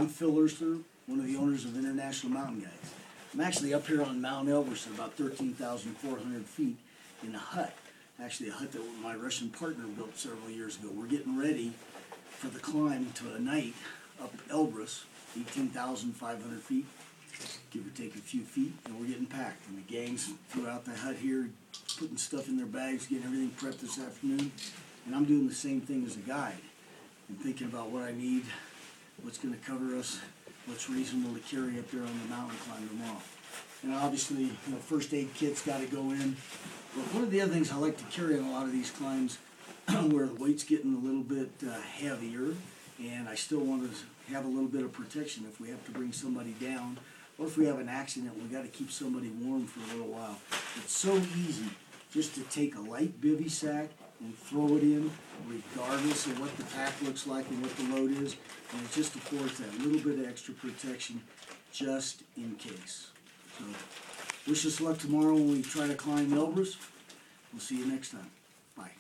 I'm Phil Ershler, one of the owners of International Mountain Guides. I'm actually up here on Mount Elbrus at about 13,400 feet in a hut. Actually a hut that my Russian partner built several years ago. We're getting ready for the climb to a night up Elbrus, 18,500 feet, give or take a few feet, and we're getting packed. And the gang's throughout the hut here, putting stuff in their bags, getting everything prepped this afternoon. And I'm doing the same thing as a guide. I'm thinking about what I need, what's going to cover us, what's reasonable to carry up there on the mountain climb tomorrow. And obviously, first aid kit's got to go in. But one of the other things I like to carry on a lot of these climbs where the weight's getting a little bit heavier, and I still want to have a little bit of protection if we have to bring somebody down, or if we have an accident, we got to keep somebody warm for a little while. It's so easy just to take a light bivy sack and throw it in, regardless of what the pack looks like and what the load is, and it just affords that little bit of extra protection just in case. So, wish us luck tomorrow when we try to climb Elbrus. We'll see you next time. Bye.